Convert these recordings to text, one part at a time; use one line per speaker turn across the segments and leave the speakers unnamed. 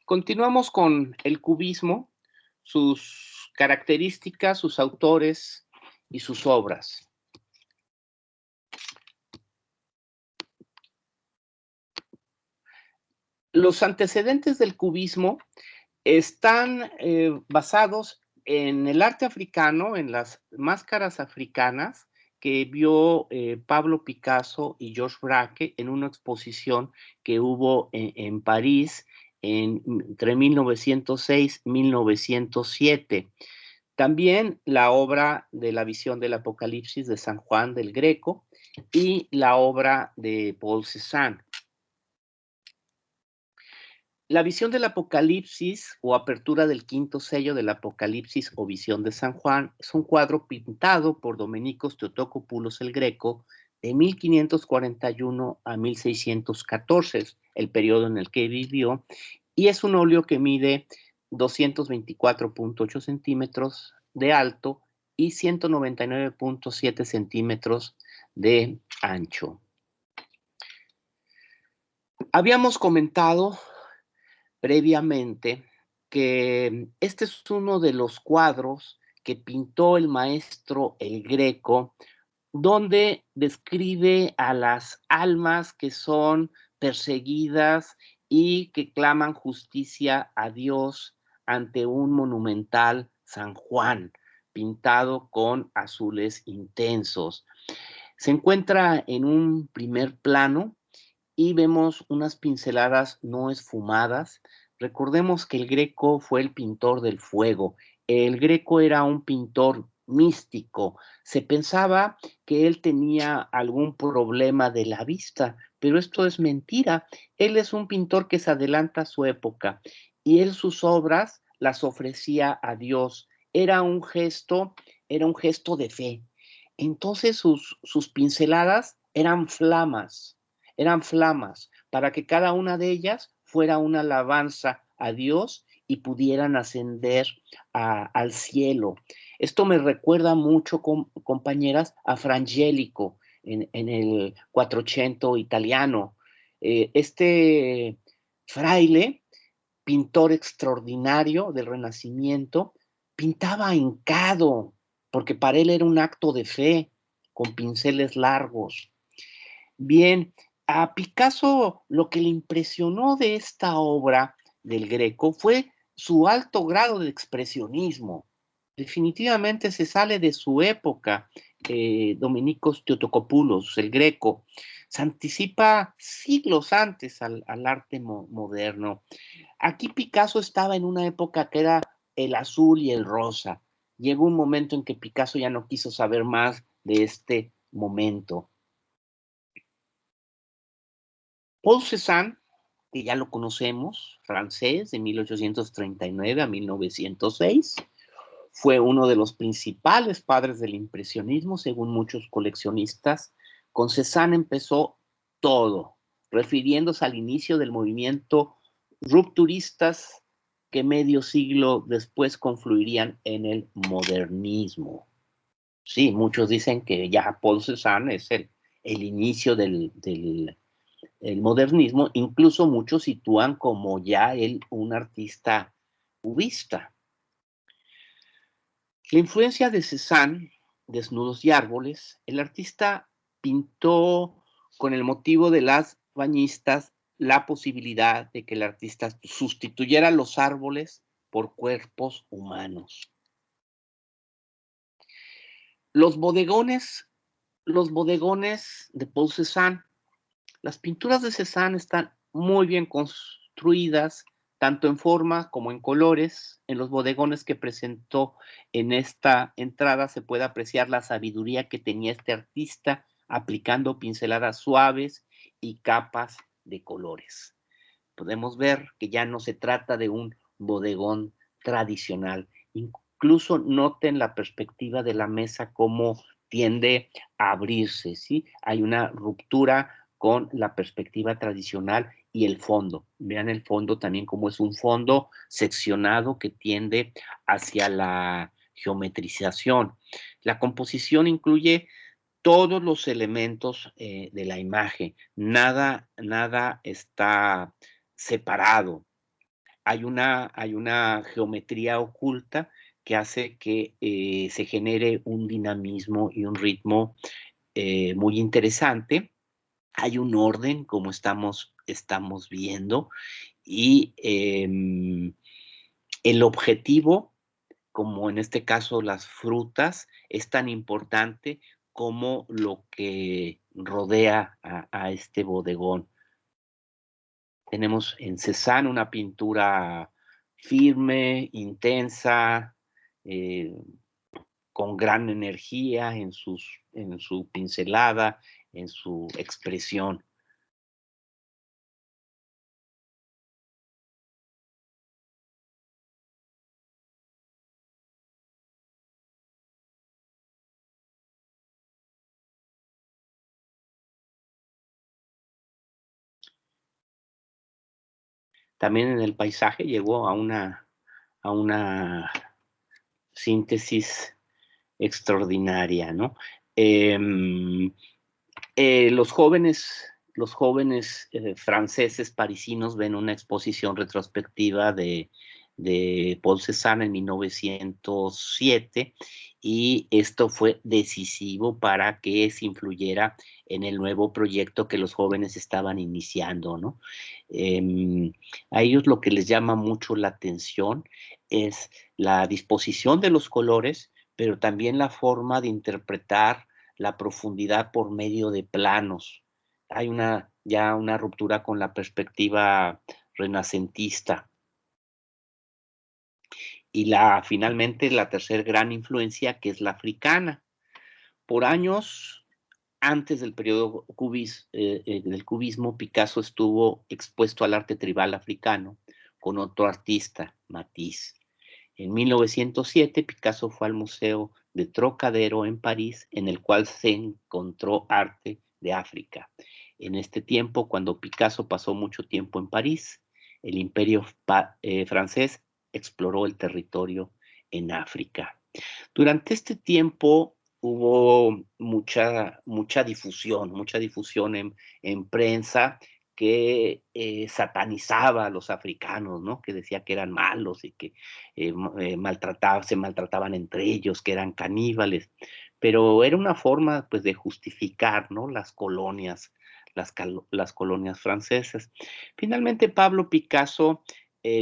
Continuamos con el cubismo, sus características, sus autores y sus obras. Los antecedentes del cubismo están basados en el arte africano, en las máscaras africanas que vio Pablo Picasso y Georges Braque en una exposición que hubo en París entre 1906 y 1907. También la obra de la visión del Apocalipsis de San Juan del Greco y la obra de Paul Cézanne. La visión del Apocalipsis o apertura del quinto sello del Apocalipsis o visión de San Juan es un cuadro pintado por Dominicos Theotokopoulos el Greco de 1541 a 1614, el periodo en el que vivió, y es un óleo que mide 224.8 centímetros de alto y 199.7 centímetros de ancho. Habíamos comentado previamente que este es uno de los cuadros que pintó el maestro el Greco, donde describe a las almas que son perseguidas y que claman justicia a Dios ante un monumental San Juan, pintado con azules intensos. Se encuentra en un primer plano y vemos unas pinceladas no esfumadas. Recordemos que el Greco fue el pintor del fuego. El Greco era un pintor místico. Se pensaba que él tenía algún problema de la vista, pero esto es mentira. Él es un pintor que se adelanta a su época y él sus obras las ofrecía a Dios. Era un gesto de fe. Entonces sus pinceladas eran flamas, para que cada una de ellas fuera una alabanza a Dios y pudieran ascender al cielo. Esto me recuerda mucho, compañeras, a Frangélico en el Quattrocento italiano. Este fraile, pintor extraordinario del Renacimiento, pintaba hincado, porque para él era un acto de fe, con pinceles largos. Bien, a Picasso lo que le impresionó de esta obra del Greco fue su alto grado de expresionismo. Definitivamente se sale de su época, Dominicos Theotokopoulos, el Greco. Se anticipa siglos antes al arte moderno. Aquí Picasso estaba en una época que era el azul y el rosa. Llegó un momento en que Picasso ya no quiso saber más de este momento. Paul Cézanne, que ya lo conocemos, francés, de 1839 a 1906, fue uno de los principales padres del impresionismo, según muchos coleccionistas. Con Cézanne empezó todo, refiriéndose al inicio del movimiento rupturistas que medio siglo después confluirían en el modernismo. Sí, muchos dicen que ya Paul Cézanne es el inicio del el modernismo, incluso muchos sitúan como ya él un artista cubista. La influencia de Cézanne, Desnudos y árboles, el artista pintó con el motivo de las bañistas la posibilidad de que el artista sustituyera los árboles por cuerpos humanos. Los bodegones, los bodegones de Paul Cézanne. Las pinturas de Cézanne están muy bien construidas, tanto en forma como en colores. En los bodegones que presentó en esta entrada se puede apreciar la sabiduría que tenía este artista aplicando pinceladas suaves y capas de colores. Podemos ver que ya no se trata de un bodegón tradicional. Incluso noten la perspectiva de la mesa, cómo tiende a abrirse, ¿sí? Hay una ruptura con la perspectiva tradicional y el fondo. Vean el fondo también como es un fondo seccionado que tiende hacia la geometrización. La composición incluye todos los elementos de la imagen. Nada está separado. hay una geometría oculta que hace que se genere un dinamismo y un ritmo muy interesante. Hay un orden, como estamos viendo, y el objetivo, como en este caso las frutas, es tan importante como lo que rodea a este bodegón. Tenemos en Cézanne una pintura firme, intensa, eh, con gran energía en su pincelada, en su expresión. También en el paisaje llegó a una síntesis extraordinaria, ¿no? Em, los jóvenes franceses parisinos ven una exposición retrospectiva de Paul Cézanne en 1907 y esto fue decisivo para que se influyera en el nuevo proyecto que los jóvenes estaban iniciando, ¿no? A ellos lo que les llama mucho la atención es la disposición de los colores, pero también la forma de interpretar la profundidad por medio de planos. Hay ya una ruptura con la perspectiva renacentista. Y finalmente la tercer gran influencia, que es la africana. Por años antes del periodo del cubismo, Picasso estuvo expuesto al arte tribal africano con otro artista, Matisse. En 1907, Picasso fue al Museo de Trocadero en París, en el cual se encontró arte de África. En este tiempo, cuando Picasso pasó mucho tiempo en París, el imperio francés exploró el territorio en África. Durante este tiempo hubo mucha difusión en prensa que satanizaba a los africanos, ¿no? Que decía que eran malos y que se maltrataban entre ellos, que eran caníbales. Pero era una forma, pues, de justificar, ¿no? Las colonias francesas. Finalmente, Pablo Picasso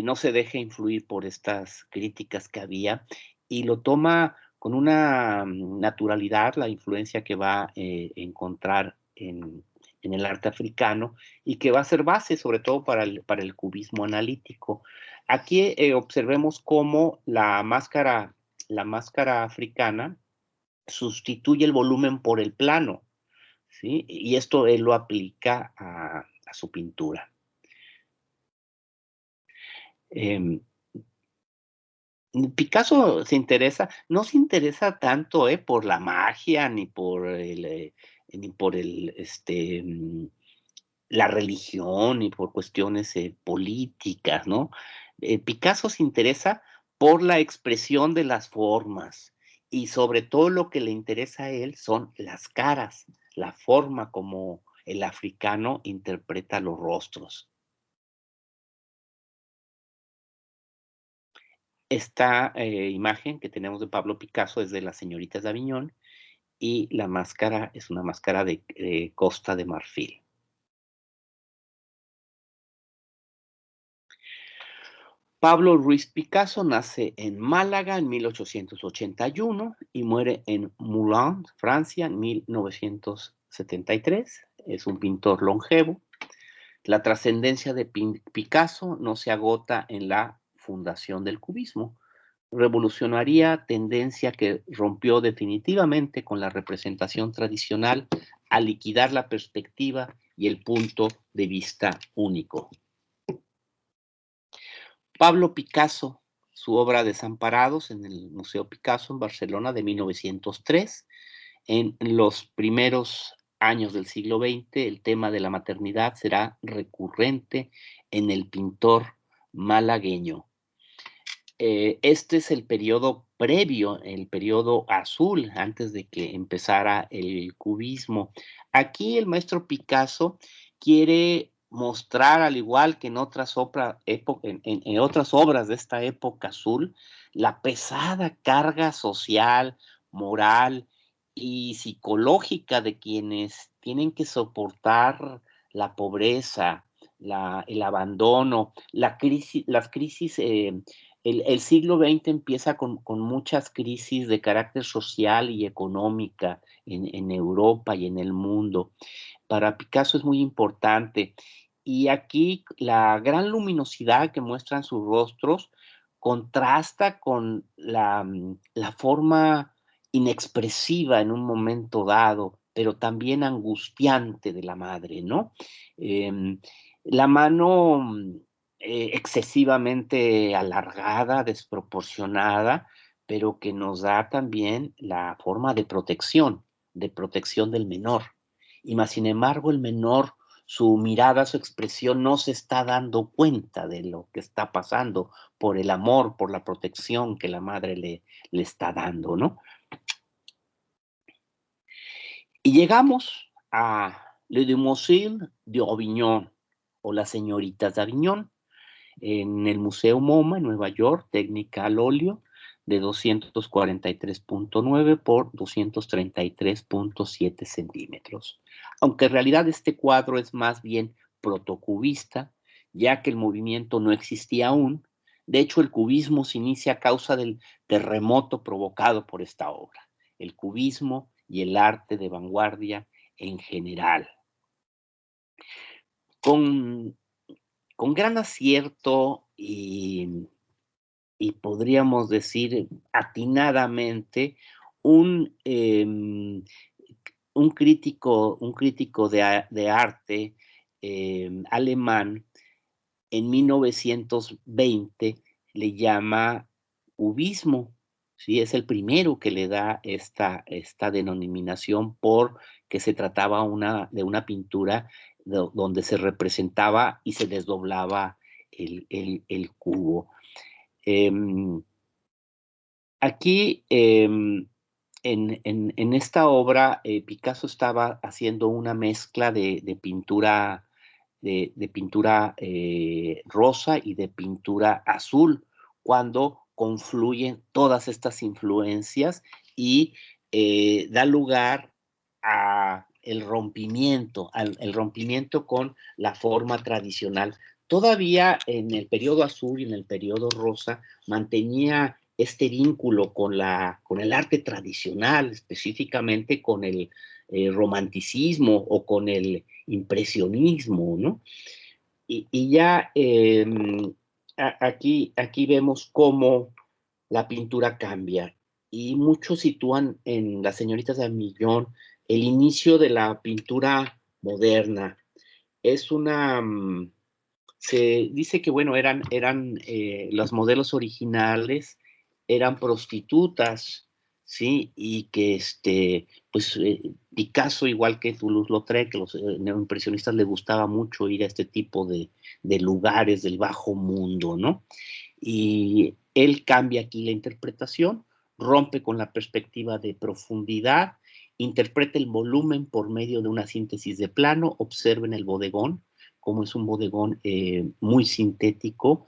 no se deja influir por estas críticas que había y lo toma con una naturalidad, la influencia que va a encontrar en el arte africano y que va a ser base sobre todo para el cubismo analítico. Aquí observemos cómo la máscara africana sustituye el volumen por el plano, ¿sí? Y esto él lo aplica a su pintura. Eh, Picasso no se interesa tanto por la magia, ni por la religión, ni por cuestiones políticas, ¿no? Picasso se interesa por la expresión de las formas y sobre todo lo que le interesa a él son las caras, la forma como el africano interpreta los rostros. Esta imagen que tenemos de Pablo Picasso es de las señoritas de Aviñón y la máscara es una máscara de Costa de Marfil. Pablo Ruiz Picasso nace en Málaga en 1881 y muere en Moulins, Francia, en 1973. Es un pintor longevo. La trascendencia de Picasso no se agota en la fundación del cubismo. Revolucionaría tendencia que rompió definitivamente con la representación tradicional a liquidar la perspectiva y el punto de vista único. Pablo Picasso, su obra Desamparados en el Museo Picasso en Barcelona de 1903. En los primeros años del siglo XX, el tema de la maternidad será recurrente en el pintor malagueño. Este es el periodo previo, el periodo azul, antes de que empezara el cubismo. Aquí el maestro Picasso quiere mostrar, al igual que en otras, en otras obras de esta época azul, la pesada carga social, moral y psicológica de quienes tienen que soportar la pobreza, el abandono, las crisis. El siglo XX empieza con muchas crisis de carácter social y económica en Europa y en el mundo. Para Picasso es muy importante. Y aquí la gran luminosidad que muestran sus rostros contrasta con la forma inexpresiva en un momento dado, pero también angustiante de la madre, ¿no? Em, la mano excesivamente alargada, desproporcionada, pero que nos da también la forma de protección del menor. Y más sin embargo, el menor, su mirada, su expresión no se está dando cuenta de lo que está pasando por el amor, por la protección que la madre le está dando, ¿no? Y llegamos a Le Demoiselle d'Avignon, o las señoritas de Aviñón, en el Museo MoMA en Nueva York, técnica al óleo de 243.9 por 233.7 centímetros. Aunque en realidad este cuadro es más bien protocubista, ya que el movimiento no existía aún. De hecho, el cubismo se inicia a causa del terremoto provocado por esta obra, el cubismo y el arte de vanguardia en general. Con, con gran acierto y podríamos decir atinadamente, un, eh, un crítico de arte alemán en 1920 le llama cubismo. ¿Sí? Es el primero que le da esta denominación porque se trataba de una pintura donde se representaba y se desdoblaba el cubo. Eh, Aquí, en esta obra, Picasso estaba haciendo una mezcla de pintura, de pintura rosa y de pintura azul, cuando confluyen todas estas influencias y da lugar a el rompimiento con la forma tradicional. Todavía en el periodo azul y en el periodo rosa mantenía este vínculo con el arte tradicional, específicamente con el romanticismo o con el impresionismo, ¿no? Y ya aquí vemos cómo la pintura cambia y muchos sitúan en Las señoritas de Millón el inicio de la pintura moderna. Es una, se dice que, bueno, eran los modelos originales, eran prostitutas, ¿sí? Y que, pues, Picasso, igual que Toulouse-Lautrec, que los neoimpresionistas les gustaba mucho ir a este tipo de lugares del bajo mundo, ¿no? Y él cambia aquí la interpretación, rompe con la perspectiva de profundidad, interpreta el volumen por medio de una síntesis de plano, observen el bodegón, como es un bodegón muy sintético,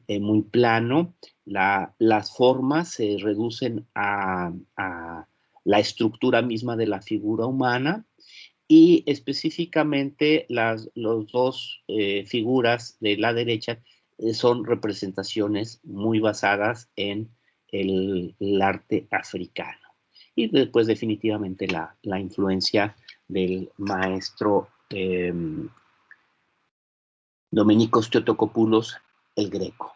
muy plano, las formas se reducen a la estructura misma de la figura humana y específicamente los dos figuras de la derecha son representaciones muy basadas en el arte africano. Y después definitivamente la influencia del maestro Dominikos Theotokopoulos, el Greco.